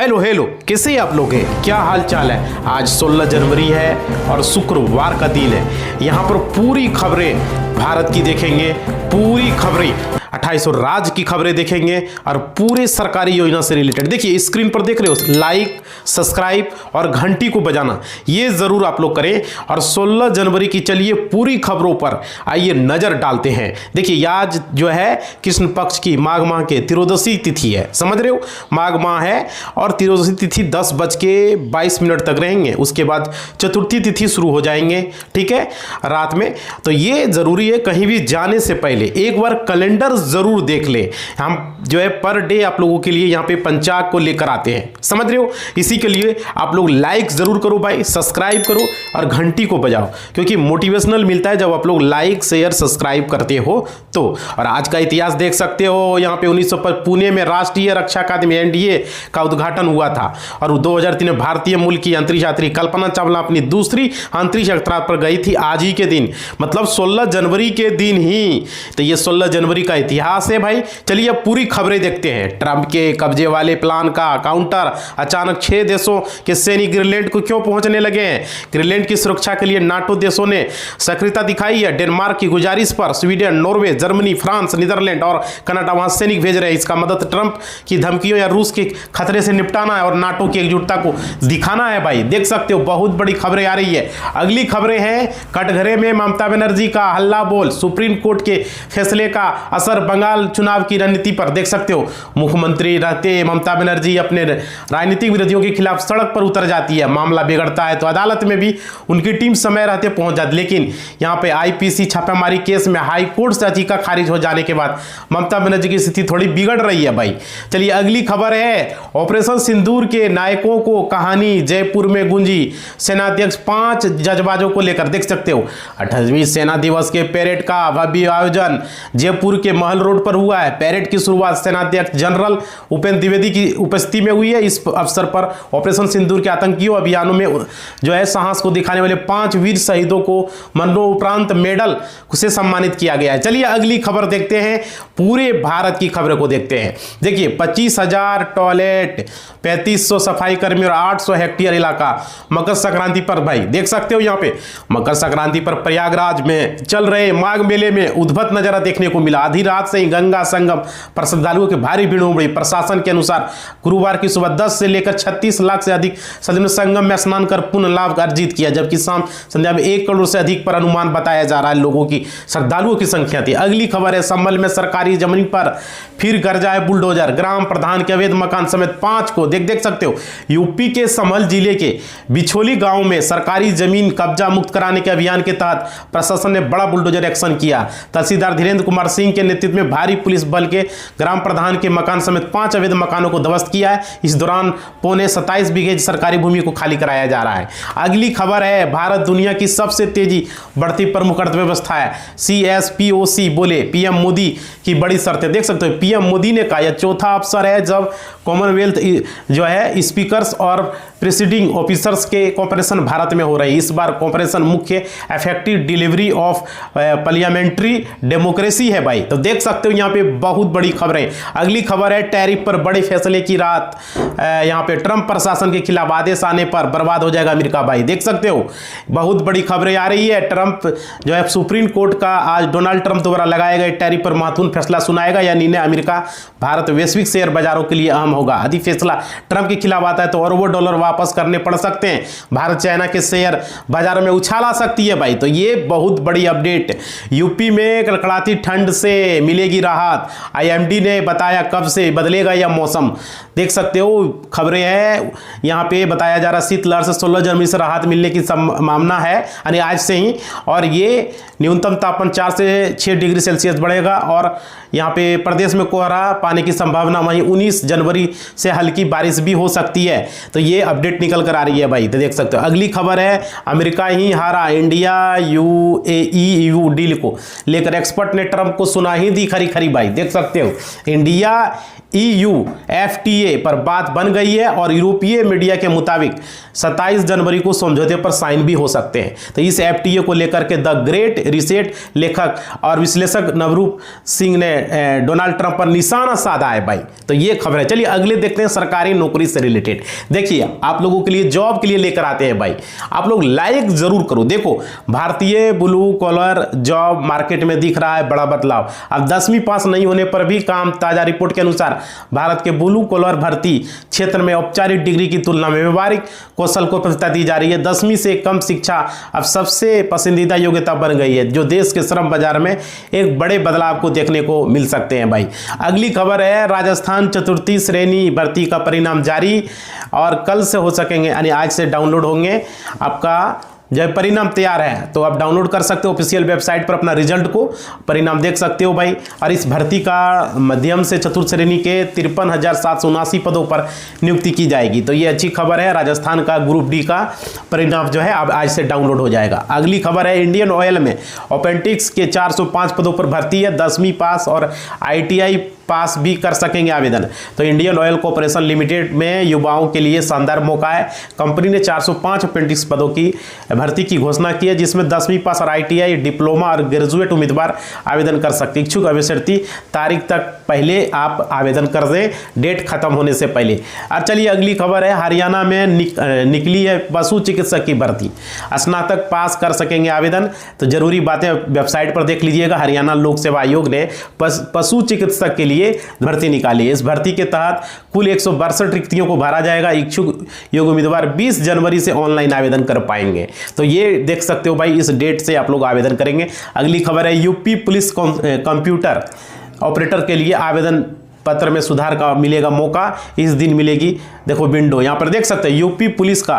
Hello hello, कैसे आप लोग हैं? क्या हाल चाल है? आज 16 जनवरी है और शुक्रवार का दिन है। यहाँ पर पूरी खबरें भारत की देखेंगे, पूरी खबरें 28 राज्य की खबरें देखेंगे और पूरे सरकारी योजना से रिलेटेड। देखिए स्क्रीन पर देख रहे हो, लाइक, सब्सक्राइब और घंटी को बजाना ये जरूर आप लोग करें। और 16 जनवरी की चलिए पूरी खबरों पर आइए नजर डालते हैं। देखिए आज जो है कृष्ण पक्ष की माघ माह के त्रियोदशी तिथि है, समझ रहे हो, माघ माह है और त्रियोदशी तिथि 10:22 तक रहेंगे। उसके बाद चतुर्थी तिथि शुरू हो जाएंगे, ठीक है, रात में। तो ये जरूरी है कहीं भी जाने से पहले एक बार कैलेंडर जरूर देख ले। हम जो है पर डे आप लोगों के लिए यहाँ पे पंचाग को लेकर आते हैं, समझ रहे हो। इसी के लिए आप लोग लाइक जरूर करो भाई, सब्सक्राइब करो और घंटी को बजाओ, क्योंकि मोटिवेशनल मिलता है जब आप लोग लाइक शेयर सब्सक्राइब करते हो तो। और आज का इतिहास देख सकते हो, यहाँ पे 1900 पुणे में राष्ट्रीय रक्षा अकादमी एनडीए का उद्घाटन हुआ था। और 2003 में भारतीय मूल की अंतरिक्ष यात्री कल्पना चावला अपनी दूसरी अंतरिक्ष यात्रा पर गई थी आज ही के दिन, मतलब 16 जनवरी के दिन ही। तो ये 16 जनवरी का इतिहास है भाई। चलिए अब पूरी खबरें देखते हैं। ट्रंप के कब्जे वाले प्लान का काउंटर, अचानक 6 देशों के सैनिक ग्रीनलैंड को क्यों पहुंचने लगे हैं? ग्रीनलैंड की सुरक्षा के लिए नाटो देशों ने सक्रियता दिखाई है। डेनमार्क की गुजारिश पर Sweden, Norway, Germany, France, Netherland और कनाडा वहां सैनिक भेज रहे हैं। इसका मदद ट्रंप की धमकियों या रूस के खतरे से निपटाना है और नाटो की एकजुटता को दिखाना है भाई। देख सकते हो बहुत बड़ी खबरें आ रही है। अगली खबरें हैं, कटघरे में ममता बनर्जी का हल्ला बोल, सुप्रीम कोर्ट के फैसले का असर बंगाल चुनाव की रणनीति पर। देख सकते हो मुख्यमंत्री रहते ममता बनर्जी अपने राजनीतिक विरोधियों के खिलाफ सड़क पर उतर जाती है, मामला बिगड़ता है तो अदालत में भी उनकी टीम समय रहते पहुंच जाती। लेकिन यहां पे आईपीसी छापेमारी केस में हाई कोर्ट से याचिका खारिज हो जाने के बाद ममता बनर्जी की स्थिति थोड़ी बिगड़ रही है भाई। चलिए अगली खबर है, ऑपरेशन सिंदूर के नायकों को कहानी जयपुर में गूंजी। सेनाध्यक्ष 5 जजबाजों को लेकर, देख सकते हो 28वीं सेना दिवस के परेड का भव्य आयोजन जयपुर के महल रोड पर हुआ है। परेड की शुरुआत सेनाध्यक्ष जनरल उपेंद्र द्विवेदी की उपस्थिति में हुई है। इस अवसर पर ऑपरेशन सिंदूर के आतंकियों अभियानों में जो है साहस को दिखाने वाले 5 वीर शहीदों को मरणोपरांत मेडल से सम्मानित किया गया है। चलिए अगली खबर देखते हैं, पूरे भारत की खबरों को देखते हैं। देखिए 25,000 टॉयलेट, 3500 सफाई कर्मी और 800 हेक्टेयर इलाका मकर संक्रांति पर भाई। देख सकते हो यहाँ पे मकर संक्रांति पर प्रयागराज में चल रहे माघ मेले में उद्भट नजारा देखने को मिला। आधी रात से ही गंगा संगम पर श्रद्धालुओं की भारी भीड़ उमड़ी। प्रशासन के अनुसार गुरुवार की सुबह 10 से लेकर 36 लाख से अधिक श्रद्धालुओं ने संगम में स्नान कर पुण्य लाभ अर्जित किया, जबकि शाम संध्या में 1 करोड़ से अधिक पर अनुमान बताया जा रहा है लोगों की, श्रद्धालुओं की संख्या थी। अगली खबर है, संभल में सरकारी जमीन पर फिर गरजाए बुलडोजर, ग्राम प्रधान के अवैध मकान समेत 5 को। देख सकते हो यूपी के संभल जिले के बिछोली गांव में सरकारी जमीन कब्जा मुक्त कराने के अभियान के तहत प्रशासन ने बड़ा बुलडोजर एक्शन किया। तहसीलदार धीरेन्द्र कुमार सिंह के नेतृत्व में भारी पुलिस बल के ग्राम प्रधान के मकान समेत 5 अवैध मकानों को ध्वस्त किया है। इस दौरान पौने 27 बीघे सरकारी भूमि को खाली कराया जा रहा है। अगली खबर है, भारत दुनिया की सबसे तेजी बढ़ती प्रमुख अर्थव्यवस्था है, CSPOC बोले पीएम मोदी की बड़ी शर्तें। देख सकते हो पीएम मोदी ने कहा यह चौथा अवसर है जब कॉमनवेल्थ जो है स्पीकर्स और प्रेसिडिंग ऑफिसर्स के कॉपरेशन भारत में हो रही है। इस बार कॉपरेशन मुख्य effective delivery of parliamentary democracy है भाई। तो देख सकते हो यहाँ पे बहुत बड़ी खबरें। अगली खबर है, टैरिफ पर बड़े फैसले की रात। यहाँ पे ट्रंप प्रशासन के खिलाफ आदेश आने पर बर्बाद हो जाएगा अमेरिका भाई। देख सकते हो बहुत बड़ी खबरें आ रही है। ट्रंप जो है सुप्रीम कोर्ट का आज डोनाल्ड ट्रंप द्वारा लगाए गए टैरिफ पर महत्वपूर्ण फैसला सुनाएगा। यह निर्णय अमेरिका भारत वैश्विक शेयर बाजारों के लिए अहम होगा। यदि फैसला ट्रंप के खिलाफ आता है तो अरबों डॉलर वापस करने पड़ सकते हैं। भारत चाइना के शेयर बाजार में उछाल आ सकती है भाई। तो ये बहुत बड़ी अपडेट। यूपी में कड़कड़ाती ठंड से मिलेगी राहत, IMD ने बताया कब से बदलेगा यह मौसम। देख सकते हो खबरें हैं यहाँ पे बताया जा रहा शीतलहर से 16 जनवरी से राहत मिलने की संभावना है, यानी आज से ही। और ये न्यूनतम तापमान 4 से 6 डिग्री सेल्सियस बढ़ेगा और यहाँ पे प्रदेश में कोहरा पाने की संभावना। वहीं 19 जनवरी से हल्की बारिश भी हो सकती है। तो ये अपडेट निकल कर आ रही है भाई। तो देख सकते हो अगली खबर है, अमेरिका ही हारा, इंडिया UAE डील को लेकर एक्सपर्ट ने ट्रंप को सुना ही दी खरी खरी भाई। देख सकते हो इंडिया EU FTA पर बात बन गई है और यूरोपीय मीडिया के मुताबिक 27 जनवरी को समझौते पर साइन भी हो सकते हैं। तो इस FTA को लेकर के द ग्रेट रीसेट लेखक और विश्लेषक नवरूप सिंह ने डोनाल्ड ट्रंप पर निशाना साधा है भाई। तो ये खबर है। चलिए अगले देखते हैं सरकारी नौकरी से रिलेटेड। देखिए आप लोगों के लिए जॉब के लिए लेकर आते हैं भाई, आप लोग लाइक जरूर करो। देखो भारतीय ब्लू कॉलर जॉब मार्केट में दिख रहा है बड़ा बदलाव। अब 10वीं पास नहीं होने पर भी काम। ताजा रिपोर्ट के अनुसार भारत के ब्लू कॉलर भर्ती क्षेत्र में औपचारिक डिग्री की तुलना में व्यवहारिक कौशल को प्राथमिकता दी जा रही है। 10वीं से कम शिक्षा अब सबसे पसंदीदा योग्यता बन गई है, जो देश के श्रम बाजार में एक बड़े बदलाव को देखने को मिल सकते हैं भाई। अगली खबर है राजस्थान चतुर्थी श्रेणी भर्ती का परिणाम जारी और कल से हो सकेंगे, यानी आज से डाउनलोड होंगे। आपका जब परिणाम तैयार है तो आप डाउनलोड कर सकते हो ऑफिशियल वेबसाइट पर, अपना रिजल्ट को परिणाम देख सकते हो भाई। और इस भर्ती का मध्यम से चतुर्थ श्रेणी के 53,779 पदों पर नियुक्ति की जाएगी। तो ये अच्छी खबर है। राजस्थान का ग्रुप डी का परिणाम जो है अब आज से डाउनलोड हो जाएगा। अगली खबर है इंडियन ऑयल में अपेंडिक्स के 405 पदों पर भर्ती है। 10वीं पास और ITI पास भी कर सकेंगे आवेदन। तो इंडियन ऑयल कॉर्पोरेशन लिमिटेड में युवाओं के लिए शानदार मौका है। कंपनी ने 405 अपेंडिक्स पदों की भर्ती की घोषणा की है, जिसमें 10वीं पास और ITI डिप्लोमा और ग्रेजुएट उम्मीदवार आवेदन कर सकते। इच्छुक अभ्यर्थी तारीख तक पहले आप आवेदन कर दें, डेट खत्म होने से पहले। और चलिए अगली खबर है हरियाणा में निकली है पशु चिकित्सक की भर्ती। स्नातक पास कर सकेंगे आवेदन। तो जरूरी बातें वेबसाइट पर देख लीजिएगा। हरियाणा लोक सेवा आयोग ने पशु चिकित्सक के लिए भर्ती निकाली है। इस भर्ती के तहत कुल 162 रिक्तियों को भरा जाएगा। इच्छुक योग्य उम्मीदवार 20 जनवरी से ऑनलाइन आवेदन कर पाएंगे। तो ये देख सकते हो भाई, इस डेट से आप लोग आवेदन करेंगे। अगली खबर है यूपी पुलिस कंप्यूटर ऑपरेटर के लिए आवेदन पत्र में सुधार का मिलेगा मौका। इस दिन मिलेगी देखो विंडो, यहाँ पर देख सकते हैं यूपी पुलिस का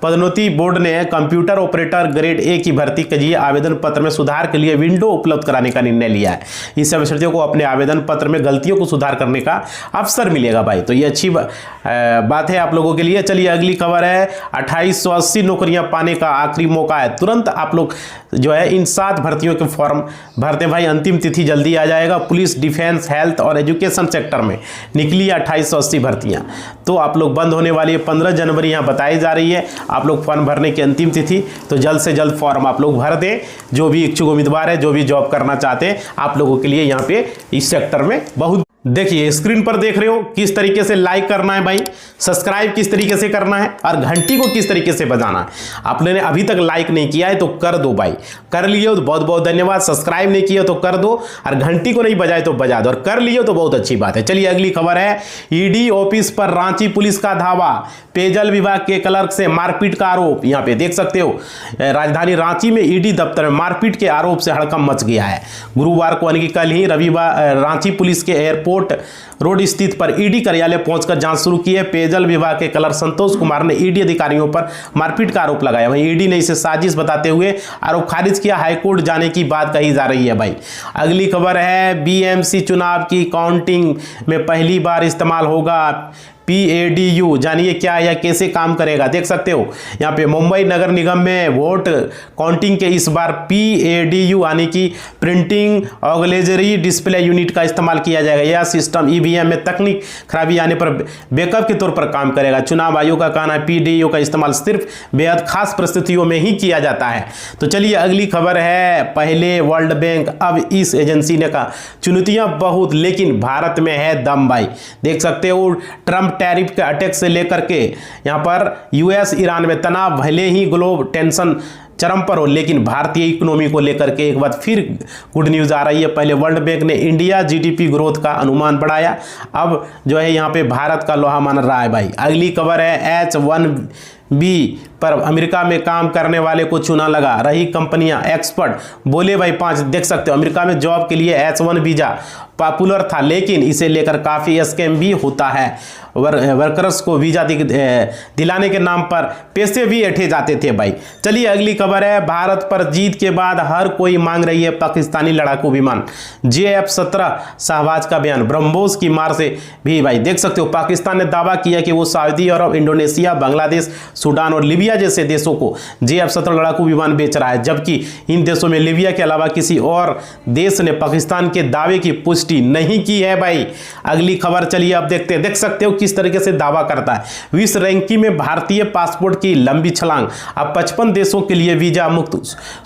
पदोन्नति बोर्ड ने कंप्यूटर ऑपरेटर ग्रेड A की भर्ती के लिए आवेदन पत्र में सुधार के लिए विंडो उपलब्ध कराने का निर्णय लिया है। इससे अभ्यर्थियों को अपने आवेदन पत्र में गलतियों को सुधार करने का अवसर मिलेगा भाई। तो ये अच्छी बात है आप लोगों के लिए। चलिए अगली खबर है 2880 नौकरियां पाने का आखिरी मौका है। तुरंत आप लोग जो है इन 7 भर्तियों के फॉर्म भरते भाई। अंतिम तिथि जल्दी आ जाएगा। पुलिस, डिफेंस, हेल्थ और एजुकेशन सेक्टर में निकली 2880 भर्तियां। तो आप लोग बंद होने वाली है 15 जनवरी यहाँ बताई जा रही है। आप लोग फॉर्म भरने की अंतिम तिथि, तो जल्द से जल्द फॉर्म आप लोग भर दें। जो भी इच्छुक उम्मीदवार है, जो भी जॉब करना चाहते हैं, आप लोगों के लिए यहाँ पे इस सेक्टर में बहुत। देखिए स्क्रीन पर देख रहे हो किस तरीके से लाइक करना है भाई, सब्सक्राइब किस तरीके से करना है और घंटी को किस तरीके से बजाना है। आपने अभी तक लाइक नहीं किया है तो कर दो भाई, कर लिए हो तो बहुत बहुत धन्यवाद। सब्सक्राइब नहीं किया तो कर दो और घंटी को नहीं बजाए तो बजा दो, और कर लिए तो बहुत अच्छी बात है। चलिए अगली खबर है ईडी ऑफिस पर रांची पुलिस का धावा। पेयजल विभाग के क्लर्क से मारपीट का आरोप। यहाँ पे देख सकते हो राजधानी रांची में ईडी दफ्तर में मारपीट के आरोप से हड़कंप मच गया है। गुरुवार को यानी कि कल ही रविवार रांची पुलिस के एयरपोर्ट रोड स्थित पर ईडी कार्यालय पहुंचकर जांच शुरू की है। पेयजल विभाग के क्लर्क संतोष कुमार ने ईडी अधिकारियों पर मारपीट का आरोप लगाया। वहीं ईडी ने इसे साजिश बताते हुए आरोप खारिज किया। हाईकोर्ट जाने की बात कही जा रही है भाई। अगली खबर है बीएमसी चुनाव की काउंटिंग में पहली बार इस्तेमाल होगा PADU। जानिए क्या है या कैसे काम करेगा। देख सकते हो यहाँ पे मुंबई नगर निगम में वोट काउंटिंग के इस बार PADU यानी कि प्रिंटिंग ऑगलेजरी डिस्प्ले यूनिट का इस्तेमाल किया जाएगा। यह सिस्टम EVM में तकनीक खराबी आने पर बैकअप के तौर पर काम करेगा। चुनाव आयोग का कहना है PADU का इस्तेमाल सिर्फ बेहद खास परिस्थितियों में ही किया जाता है। तो चलिए अगली खबर है पहले वर्ल्ड बैंक अब इस एजेंसी ने कहा चुनौतियां बहुत लेकिन भारत में है दम भाई। देख सकते हो ट्रंप टैरिफ के अटैक से लेकर के यहाँ पर US ईरान में तनाव, भले ही ग्लोबल टेंशन चरम पर हो, लेकिन भारतीय इकोनॉमी को लेकर के एक बार फिर गुड न्यूज़ आ रही है। पहले वर्ल्ड बैंक ने इंडिया GDP ग्रोथ का अनुमान बढ़ाया, अब जो है यहाँ पे भारत का लोहा मान रहा है भाई। अगली खबर है H1B पर अमेरिका में काम करने वाले को चुना लगा रही कंपनियां। एक्सपर्ट बोले भाई 5। देख सकते हो अमेरिका में जॉब के लिए H1 वीजा पॉपुलर था, लेकिन इसे लेकर काफ़ी स्कैम भी होता है। वर्कर्स को वीजा दिलाने के नाम पर पैसे भी ऐंठे जाते थे भाई। चलिए अगली खबर है, भारत पर जीत के बाद हर कोई मांग रही है पाकिस्तानी लड़ाकू विमान। JF-17 शाहबाज का बयान, ब्रह्मोस की मार से भी भाई देख सकते हो पाकिस्तान ने दावा किया कि वो सऊदी अरब, इंडोनेशिया, बांग्लादेश, सूडान और लीबिया जैसे देशों को JF-17 लड़ाकू विमान बेच रहा है, जबकि इन देशों में लीबिया के अलावा किसी और देश ने पाकिस्तान के दावे की पुष्टि नहीं की है भाई। अगली खबर चलिए अब देखते हैं, देख सकते हो किस तरीके से दावा करता है। विश्व रैंकिंग में भारतीय पासपोर्ट की लंबी छलांग, अब 55 देशों के लिए वीजा मुक्त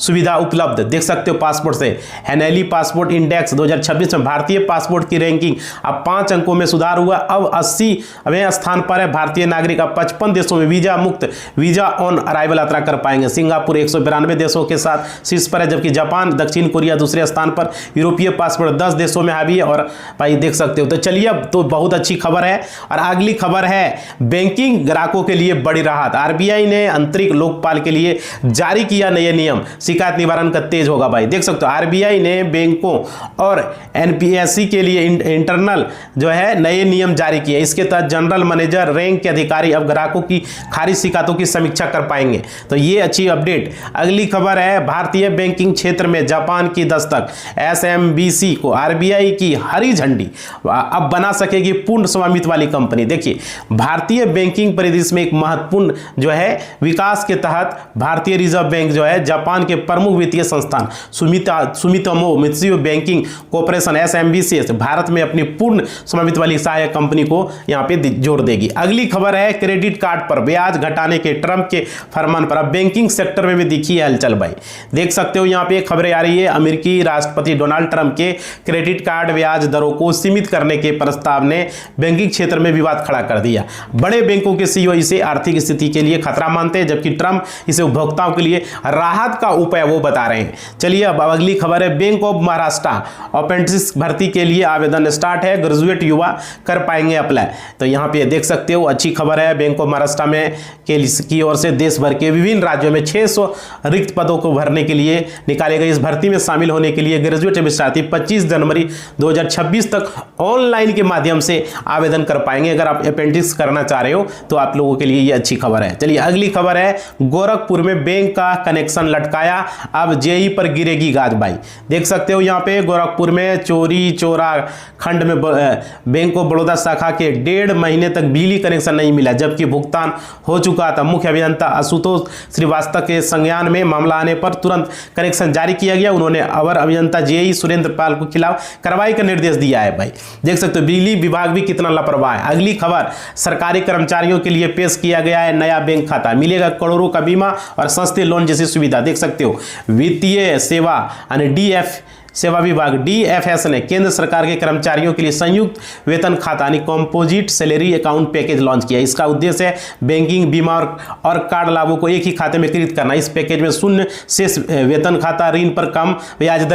सुविधा उपलब्ध, देख सकते हो पासपोर्ट से। हैनेली पासपोर्ट इंडेक्स 2026 में भारतीय पासपोर्ट की रैंकिंग अब 5 अंकों में सुधार हुआ, अब 80वें स्थान पर है। भारतीय नागरिक अब 55 देशों में वीजा मुक्त, वीजा ऑन अराइवल यात्रा कर पाएंगे। सिंगापुर 192 देशों के साथ शीर्ष पर है, जबकि जापान, दक्षिण कोरिया दूसरे स्थान पर। यूरोपीय पासपोर्ट 10 देशों में हावी है और भाई देख सकते हो। तो चलिए अब तो बहुत अच्छी खबर है। और अगली खबर है, बैंकिंग ग्राहकों के लिए बड़ी राहत, RBI ने आंतरिक लोकपाल के लिए जारी किया नए नियम, शिकायत निवारण का तेज होगा भाई। देख सकते हो RBI ने बैंकों और NPSC के लिए इंटरनल जो है नए नियम जारी किए। इसके तहत जनरल मैनेजर रैंक के अधिकारी अब ग्राहकों की खारिज शिकायतों की समीक्षा कर पाएंगे। तो ये अच्छी अपडेट। अगली खबर है, भारतीय बैंकिंग क्षेत्र में जापान की दस्तक, SMBC को RBI की हरी झंडी, अब बना सकेगी पूर्ण स्वामित्व वाली कंपनी। देखिए भारतीय बैंकिंग परिदृश्य में एक महत्वपूर्ण जो है विकास के तहत भारतीय रिजर्व बैंक जो है जापान के प्रमुख वित्तीय संस्थान Sumitomo Mitsubishi banking corporation SMBC Bharat में अपनी पूर्ण स्वामित्व वाली सहायक कंपनी को यहां पे जोड़ देगी। अगली खबर है, क्रेडिट कार्ड पर ब्याज घटाने के ट्रंप के फरमान पर अब बैंकिंग सेक्टर में भी दिखी है हलचल भाई। देख सकते हो यहां पे खबरें आ रही है, अमेरिकी राष्ट्रपति डोनाल्ड ट्रंप के क्रेडिट कार्ड ब्याज दरों को सीमित करने के प्रस्ताव ने बैंकिंग क्षेत्र में विवाद खड़ा कर दिया। बड़े बैंकों के CEO इसे आर्थिक स्थिति के लिए खतरा मानते हैं, जबकि ट्रंप इसे उपभोक्ताओं के लिए राहत का उपाय वो बता रहे हैं। चलिए अब अगली खबर है, बैंक ऑफ महाराष्ट्र अप्रेंटिस भर्ती के लिए आवेदन स्टार्ट है, ग्रेजुएट युवा कर पाएंगे अप्लाई। तो यहाँ पे देख सकते हो अच्छी खबर है, बैंक ऑफ महाराष्ट्र में की ओर से देश भर के विभिन्न राज्यों में 600 रिक्त पदों को भरने के लिए निकाले गए। इस भर्ती में शामिल होने के लिए ग्रेजुएट विद्यार्थी 25 जनवरी 2026 तक ऑनलाइन के माध्यम से आवेदन कर पाएंगे। अगर आप अप्रेंटिस करना चाह रहे हो तो आप लोगों के लिए ये अच्छी खबर है। चलिए अगली खबर है, गोरखपुर में बैंक का कनेक्शन लटकाया, अब JEE पर गिरेगी गाज भाई। देख सकते हो यहाँ पे गोरखपुर में चोरी चोरा खंड में बैंक ऑफ बड़ौदा शाखा के 1.5 महीने तक बिजली कनेक्शन नहीं मिला, जबकि भुगतान हो चुका था। मुख्य अभियंता आशुतोष श्रीवास्तव के संज्ञान में मामला आने पर तुरंत कनेक्शन जारी किया गया। उन्होंने अवर अभियंता JEE सुरेंद्र पाल को खिलाफ कार्रवाई का निर्देश दिया है भाई। देख सकते हो बिजली विभाग भी कितना लापरवाह है। अगली खबर, सरकारी कर्मचारियों के लिए पेश किया गया है नया बैंक खाता, मिलेगा करोड़ों का बीमा और सस्ते लोन जैसी सुविधा। देख सकते हो वित्तीय सेवा यानी DF सेवा विभाग DFS ने केंद्र सरकार के कर्मचारियों के लिए संयुक्त वेतन खाता यानी composite salary account package launch किया। इसका उद्देश्य है बैंकिंग, बीमा और कार्ड लाभों को एक ही खाते में कृत करना। इस पैकेज में शून्य शेष वेतन खाता, ऋण पर कम ब्याज दर